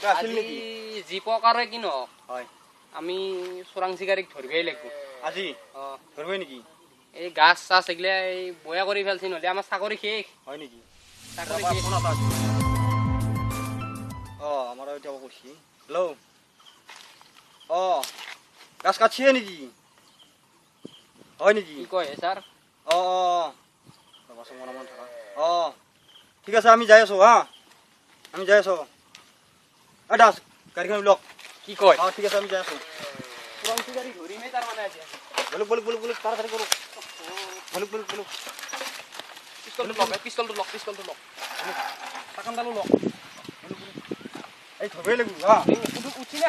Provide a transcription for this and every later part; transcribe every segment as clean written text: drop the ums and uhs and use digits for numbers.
আজি যি প্ৰকাৰে কি নহওক হয় আমি চোৰাং চিকাৰীক ধৰিবই লাগিব আজি ধৰিবই নেকি এই গাছ চাছ এগিলা এই বয়া কৰি ফেলছি নহ'লে আমাৰ চাকৰি শেষ হয় নেকি চাকৰি শেষ আমাৰ এতিয়া কৈছি হেল্ল' গাছ কাটছিয়ে নেকি হয় নেকি কি কয় ছাৰ ঠিক আছে আমি যাই আছো হা আমি যাই আছো দাস গাড়ীখন লওক কি কয় ঠিক আছে আমি যাই আছো চোৰাং চিকাৰী ধৰিমেই তাৰ মানে আজি বলুক তাড়াতাড়ি কৰো বলুক পিস্তলটো লওক টাকানডালো লওক এই ধৰবই লাগিব হা উঠি না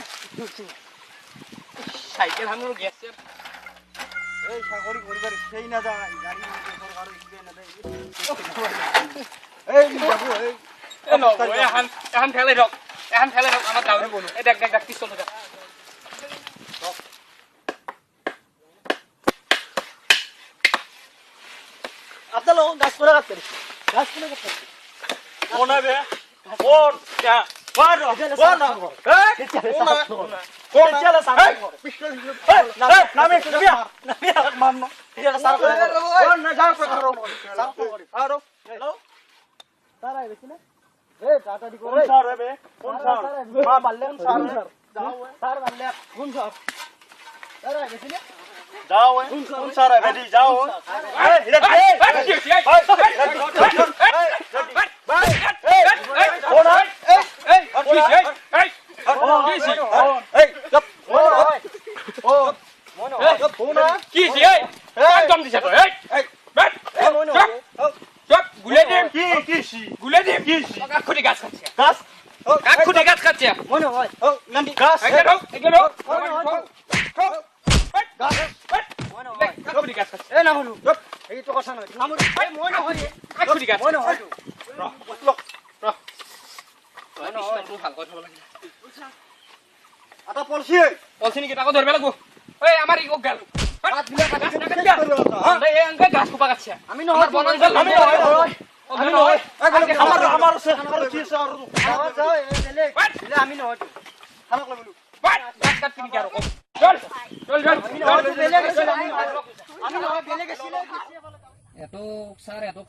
সাইকেল হানুর গ্যাস এই চাকরি করিবার ইচ্ছাই না যায় গাড়ি সরকার ইচ্ছাই না দেয় এই বাবু এই এখন ফেলে রক আমার দাও এই দেখ পিস্তলটা দেখ আপনার লোক গাছ করে কাটতে কোনা বে কোন যা কোন চলে সারা পিস্তল নামে মারনো এটা সারা কোন না যাও করো আরো হ্যালো সারা বেশি না এই টাটা দি কোন স্যার বে কোন স্যার মা মারলেন স্যার যাও স্যার মারলে কোন স্যার সারা বেশি না जाओ कौन सारा बेटी जाओ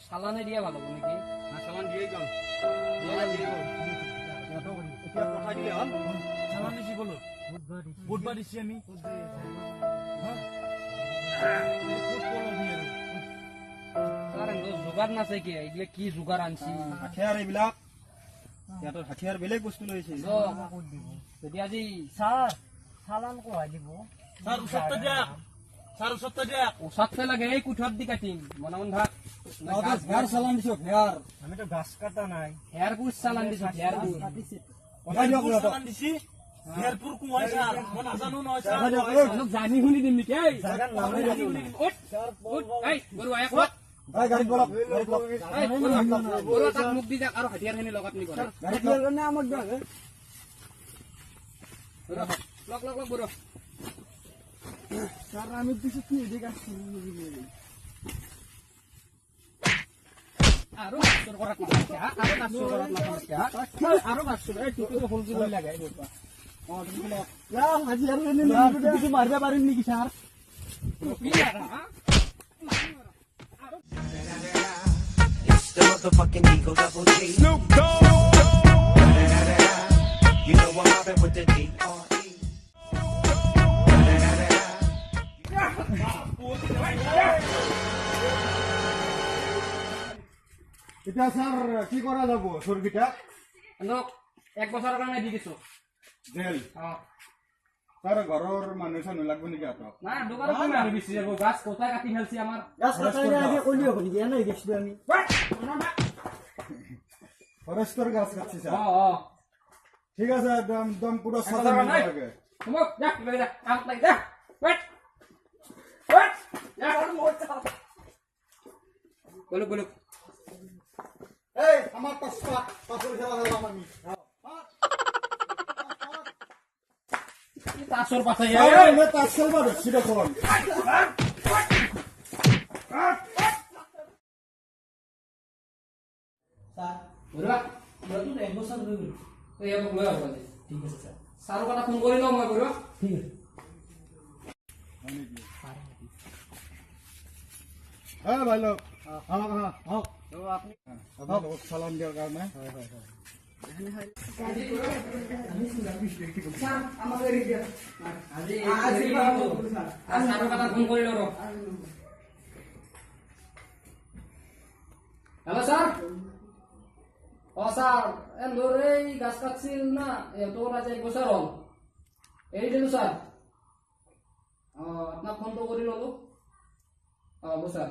সালানে দিয়া ভালো নাকি না সালান দিয়েই যাও কথা দিলে হল সালান দিছি বলো বুধবার দিছি আমি জোগাৰ নাছে কি এইগিলা কি জোগাৰ আনছি হাথিয়াৰ এইবিলাক ইয়াতৰ হাথিয়াৰ বেলেগ বস্তু লৈছে যদি আজি স্যাৰ সালান কোৱাই দিব স্যাৰ উসত্ত দিয়া স্যার সত্য দিয়া উসত্তে লাগে এই কুঠার দি কাটিম মনমন ভাগ গাছ সালান দিছো হেয়ার আমি তো গাছ কাটা নাই হেয়ার পুর সালান দিছো হেয়ার পুর কাটিছে কথা দিও সালান দিছি হেয়ার পুর কুমাই স্যার মন আজানো নয় স্যার লোক জানি শুনি দিম নি এই জায়গা নাম জানি শুনি উঠ এই গরু আয়া কত ভাই গাড়ি বলক এই গরু তাক মুখ দি যাক আর হাতিয়ার হেনি লগত নি করে গাড়ি না আমক দাও লক গরু স্যার আমি কিছু কি দিক আসছি আরো তোর করা কি আরো কাজ করা না আরো কাজ করে টুকি তো ফুল করে লাগাই বাবা তুমি না ইয়া আজি আর নি কিছু মারবে পারেন নি কি স্যার টুকি না It's the motherfucking Eagle Double G Snoop Dogg You know I'm mobbing with the D.R.E. এটা স্যার কি করা যাব সরবিটা নক এক বছরের কারণে দি দিছো জেল স্যার ঘরের মানুষ ন লাগবে নাকি আতো না দোকানে কই আমি বিসি যাব গাছ কোথায় কাটি ফেলছি আমার গাছ কাটাইলে আগে কইলিও কই দিয়া নাই গেছবো আমি ফরেস্টর গাছ কাটছি স্যার ঠিক আছে দম পুরো সাদা লাগে তুমি যা লাগে যা কাম লাগে যা ওয়েট যা আর মোটা বলো এই আমার পাঁচটা পাঁচের খেলা খেলাম আমি তাসর পাতা এই মে তাসর বা বেশি দেখুন স্যার বড়া বড় তো এক বছর হই গেল তো এব লয়া হবে ঠিক আছে স্যার ছাৰৰ কথা ফোন কৰি লওঁ মই কৰিব ঠিক আছে ভাই লোক আপুনি চালান দিয়াৰ কাৰণে ছাৰৰ কথা ফোন কৰি লওঁ হেল্ল' ছাৰ ছাৰ মোৰ এই গাছ কাটছিল না তোৰ আজি 1 বছৰ হ'ল এৰি দিলোঁ ছাৰ আপোনাক ফোনটো কৰি ল'লো হ'ব ছাৰ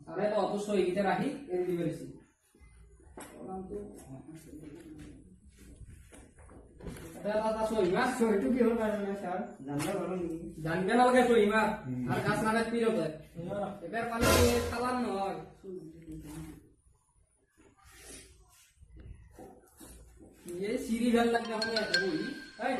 ছাৰে তো অটো চহীকেইটা ৰাখি এৰি দিব পাৰিছে চহীটো কিহৰ কাৰণে ছাৰ জানিব নালাগে চহী মাৰ আৰু গাছ নামে পিৰতে এবাৰ পালে চালান নহয় ये सीरी ভাল লাগলে মানে এটা বই এই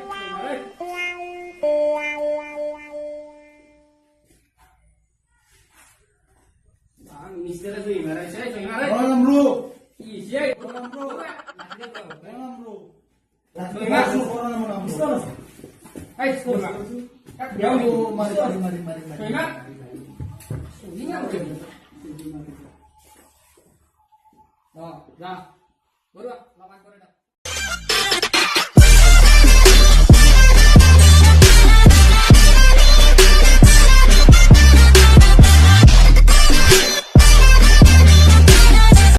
মিস্টার তুই মারাই সেই তুই মারাই আমরু কি যে আমরু তুই মার আমরু এই স্কুল মা ইয়াও মারি তুই মার তুই না বলে যা বলবা